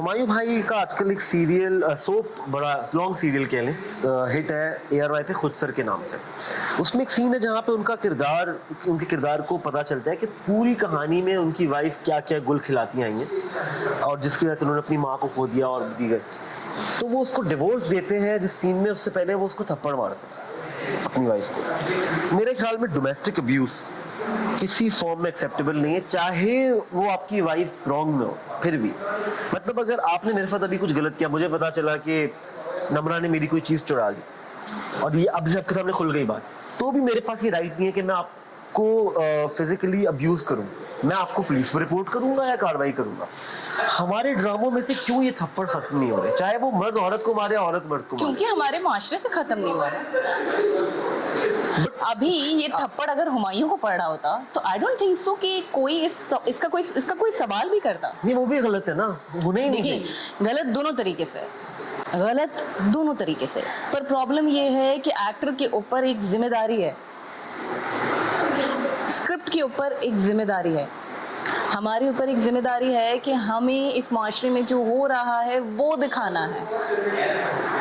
हुमायूं भाई का आजकल एक सीरियल सोप बड़ा लॉन्ग सीरियल कह लें हिट है एआरवाई पे खुद सर के नाम से। उसमें एक सीन है जहाँ पे उनके किरदार को पता चलता है कि पूरी कहानी में उनकी वाइफ क्या-क्या गुल खिलाती आई हैं और जिसकी वजह से उन्होंने अपनी माँ को खो दिया और दीगर। तो वो उसको डिवोर्स देते हैं जिस सीन में उससे पहले वो उसको थप्पड़ मारते हैं अपनी वाइफ को। मेरे ख्याल में डोमेस्टिक अब्यूज किसी फॉर्म में एक्सेप्टेबल नहीं है, चाहे वो आपकी वाइफ रॉन्ग में हो फिर भी। मतलब अगर आपने मेरे साथ अभी कुछ गलत किया, मुझे पता चला कि नम्रा ने मेरी कोई चीज चुरा ली और ये अब सबके सामने खुल गई बात, तो भी मेरे पास ये राइट नहीं है कि मैं आपको फिजिकली अब्यूज करूं। मैं आपको पुलिस पर रिपोर्ट करूंगा या कार्रवाई करूंगा। हमारे ड्रामों में से क्यों ये थप्पड़ खत्म नहीं हो रहे, चाहे वो मर्द औरत को मारे औरत मर्द को मारे? क्योंकि हमारे माशरे से खत्म नहीं हुआ है। अभी ये थप्पड़ अगर हुमायूं को पड़ रहा होता तो आई डोंट थिंक सो कि कोई इसका कोई सवाल भी करता। नहीं, वो भी गलत है ना, होने ही नहीं देखिए, चाहिए। गलत दोनों तरीके से, पर प्रॉब्लम ये है कि एक्टर के ऊपर एक जिम्मेदारी है, स्क्रिप्ट के ऊपर एक जिम्मेदारी है, हमारे ऊपर एक जिम्मेदारी है कि हमें इस माशरे में जो हो रहा है वो दिखाना है।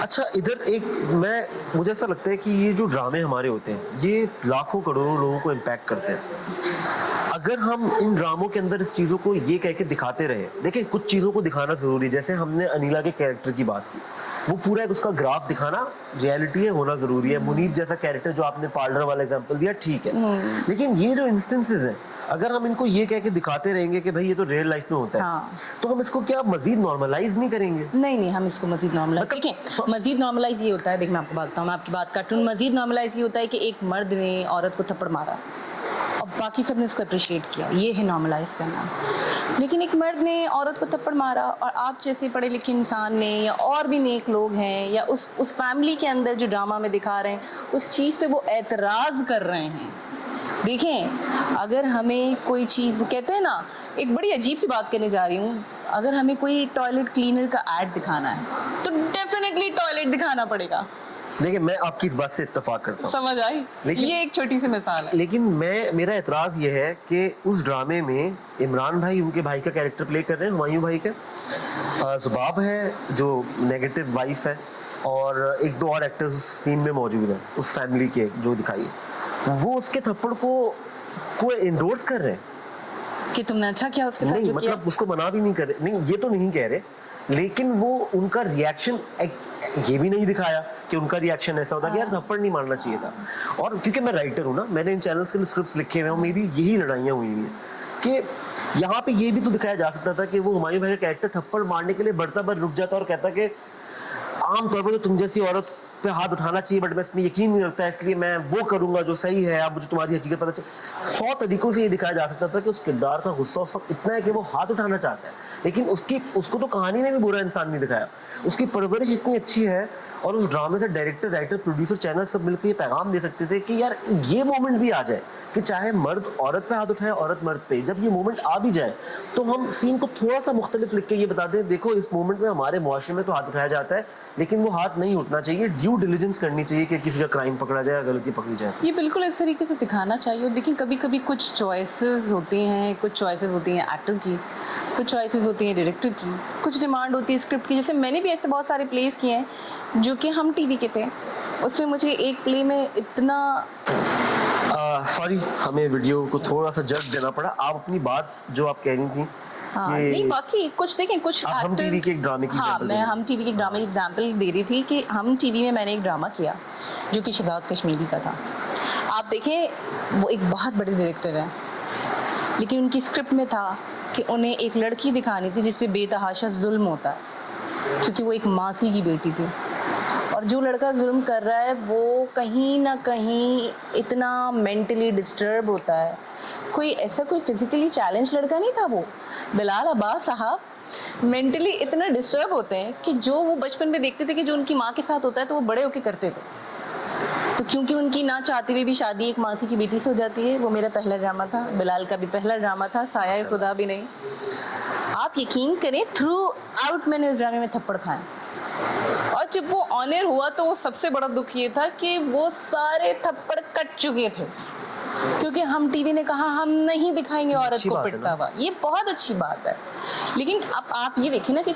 अच्छा, इधर मुझे ऐसा लगता है कि ये जो ड्रामे हमारे होते हैं ये लाखों करोड़ों लोगों को इम्पैक्ट करते हैं। अगर हम इन ड्रामों के अंदर इस चीज़ों को ये कह के दिखाते रहे, देखिए कुछ चीज़ों को दिखाना जरूरी है, जैसे हमने अनिला के कैरेक्टर की बात की, वो पूरा एक उसका ग्राफ दिखाना रियलिटी है, होना जरूरी है। मुनीब जैसा कैरेक्टर जो आपने पार्लर वाला एग्जांपल दिया, ठीक है, लेकिन ये जो इंस्टेंसेस हैं अगर हम इनको ये कह के दिखाते रहेंगे कि भाई ये तो रियल लाइफ में होता है, हाँ। तो हम इसको क्या मजीद नॉर्मलाइज नहीं करेंगे? नहीं, हम इसको मजीद नॉर्मलाइज, देखिए मजीद नॉर्मलाइज ये होता है, देखिए मैं आपको बताता हूँ, मैं आपकी बात काटूँ, मजीद नॉर्मलाइज ये होता है कि एक मर्द ने औरत को थप्पड़ मारा और बाकी सब ने इसको अप्रिशिएट किया, ये है नॉर्मलाइज करना। लेकिन एक मर्द ने औरत को थप्पड़ मारा और आप जैसे पढ़े लिखे इंसान ने या और भी नेक लोग हैं या उस फैमिली के अंदर जो ड्रामा में दिखा रहे हैं उस चीज़ पे वो एतराज़ कर रहे हैं। देखें, अगर हमें कोई चीज़, वो कहते हैं ना, एक बड़ी अजीब सी बात करने जा रही हूँ, अगर हमें कोई टॉयलेट क्लीनर का ऐड दिखाना है तो डेफिनेटली टॉयलेट दिखाना पड़ेगा। देखिए, मैं आपकी इस बात से इत्तेफाक करता हूँ, समझ आई? ये एक छोटी सी मिसाल है। लेकिन मेरा एतराज़ ये है कि उस ड्रामे में इमरान भाई उनके भाई का कैरेक्टर प्ले कर रहे हैं, हुमायूं भाई का, ज़ुबाब है जो नेगेटिव वाइफ है, और एक दो और एक्टर्स उस सीन में मौजूद हैं उस फैमिली के जो दिखाई है, वो उसके थप्पड़ को एंडोर्स कर रहे हैं कि तुमने अच्छा किया उसके साथ नहीं, जो मतलब किया। उसको मना भी नहीं कर रहे, नहीं ये तो नहीं कह रहे, लेकिन वो उनका रिएक्शन ये भी नहीं दिखाया कि उनका रिएक्शन ऐसा होता कि यार थप्पड़ नहीं मारना चाहिए था। और क्योंकि मैं राइटर हूँ ना, मैंने इन चैनल्स के लिए स्क्रिप्ट्स लिखे हुए हैं, मेरी यही लड़ाइयाँ हुई हैं कि यहाँ पे ये भी तो दिखाया जा सकता था कि वो हुमायूं भाई का कैरेक्टर थप्पड़ मारने के लिए बढ़ता बढ़ रुक जाता और कहता कि आमतौर पर तो तुम जैसी औरत पे हाथ उठाना चाहिए, बट मैं इसमें यकीन नहीं रखता, इसलिए मैं वो करूंगा जो सही है, अब मुझे तुम्हारी हकीकत पता चले। 100 तरीकों से ये दिखाया जा सकता था कि उस किरदार का गुस्सा उस वक्त इतना है कि वो हाथ उठाना चाहता है, लेकिन उसको तो कहानी में भी बुरा इंसान नहीं दिखाया। उसकी परवरिश इतनी अच्छी है और उस ड्रामे से डायरेक्टर, राइटर, प्रोड्यूसर, चैनल सब मिलकर ये पैगाम दे सकते थे कि यार ये मोमेंट भी आ जाए कि चाहे मर्द औरत पे हाथ उठाए, औरत मर्द पे, जब ये मोमेंट आ भी जाए तो हम सीन को थोड़ा सा मुख्तलिफ लिख के ये बता दें, देखो इस मोमेंट में हमारे मुआशरे में तो हाथ उठाया जाता है, लेकिन वो हाथ नहीं उठना चाहिए, ड्यू डिलिजेंस करनी चाहिए कि किसी का क्राइम पकड़ा जाए, गलती पकड़ी जाए। ये बिल्कुल इस तरीके से दिखाना चाहिए। और देखिए, कभी कभी कुछ चॉइसेस होती हैं एक्टर की, कुछ चॉइसेस होती हैं डायरेक्टर की, कुछ डिमांड होती है स्क्रिप्ट की। जैसे मैंने भी ऐसे बहुत सारे प्लेस किए हैं जो कि हम टीवी के थे, उसमें मुझे एक प्ले में इतना सॉरी, हमें वीडियो को थोड़ा सा जज देना पड़ा। आप अपनी बात जो आप कह रही थी, हाँ, नहीं बाकी कुछ देखें, कुछ हम टीवी के एक ड्रामे की हम टीवी के ड्रामे की एग्जांपल दे रही थी कि हम टीवी में मैंने एक ड्रामा किया जो कि शहजाद कश्मीरी का था। आप देखें, वो एक बहुत बड़े डायरेक्टर हैं, लेकिन उनकी स्क्रिप्ट में था कि उन्हें एक लड़की दिखानी थी जिस पे बेतहाशा जुल्म होता है, क्योंकि वो एक मासी की बेटी थी और जो लड़का जुल्म कर रहा है वो कहीं ना कहीं इतना मेंटली डिस्टर्ब होता है। कोई फिजिकली चैलेंज लड़का नहीं था वो, बिलाल अब्बास साहब मेंटली इतना डिस्टर्ब होते हैं कि जो वो बचपन में देखते थे कि जो उनकी माँ के साथ होता है तो वो बड़े होके करते थे। तो क्योंकि उनकी ना चाहते हुए भी शादी एक मासी की बेटी से हो जाती है। वो मेरा पहला ड्रामा था, बिलाल का भी पहला ड्रामा था, साया खुदा भी नहीं। आप यकीन करें, थ्रू आउट मैंने उस ड्रामे में थप्पड़ खाए और जब वो ऑन एयर हुआ तो वो सबसे बड़ा दुख ये था कि वो सारे थप्पड़ कट चुके थे। क्योंकि हम टीवी ने कहा हम नहीं दिखाएंगे औरत अच्छी को बात है पिटता ना। हुआ, ये बहुत अच्छी बात है। लेकिन अब आप ये देखिए ना कि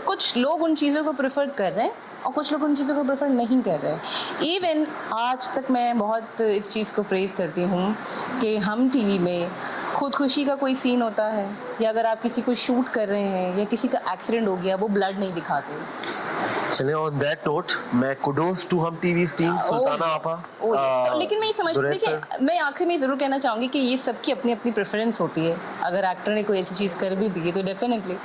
कुछ लोग उन चीज़ों को प्रेफर कर रहे हैं और कुछ लोग उन चीज़ों को प्रेफर नहीं कर रहे हैं। इवन आज तक मैं बहुत इस चीज़ को प्रेज़ करती हूँ कि हम टीवी में खुदकुशी का कोई सीन होता है या अगर आप किसी को शूट कर रहे हैं या किसी का एक्सीडेंट हो गया, वो ब्लड नहीं दिखाते। चलिए ऑन दैट नोट मैं कुडोज टू हम टीवी टीम सुल्ताना आपा। तो लेकिन मैं ये समझती हूँ दुरैत सर। कि मैं आखिर में ज़रूर कहना चाहूँगी कि ये सबकी अपनी अपनी प्रेफरेंस होती है। अगर एक्टर ने कोई ऐसी चीज़ कर भी दी है तो डेफिनेटली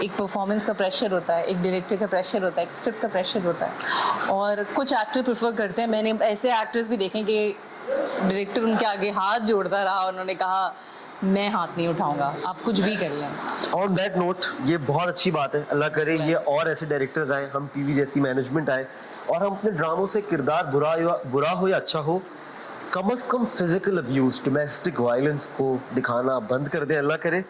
एक परफॉर्मेंस का प्रेशर होता है, एक डायरेक्टर का प्रेशर होता है, एक स्क्रिप्ट का प्रेशर होता है, और कुछ एक्टर प्रेफर करते हैं। मैंने ऐसे एक्टर्स भी देखे कि डायरेक्टर उनके आगे हाथ जोड़ता रहा, उन्होंने कहा मैं हाथ नहीं उठाऊंगा, आप कुछ भी कर लें। ऑन दैट नोट ये बहुत अच्छी बात है, अल्लाह करे ये और ऐसे डायरेक्टर्स आए, हम टीवी जैसी मैनेजमेंट आए और हम अपने ड्रामों से किरदार बुरा हो या अच्छा हो, कम से कम फिजिकल अब्यूज, डोमेस्टिक वायलेंस को दिखाना बंद कर दें, अल्लाह करे।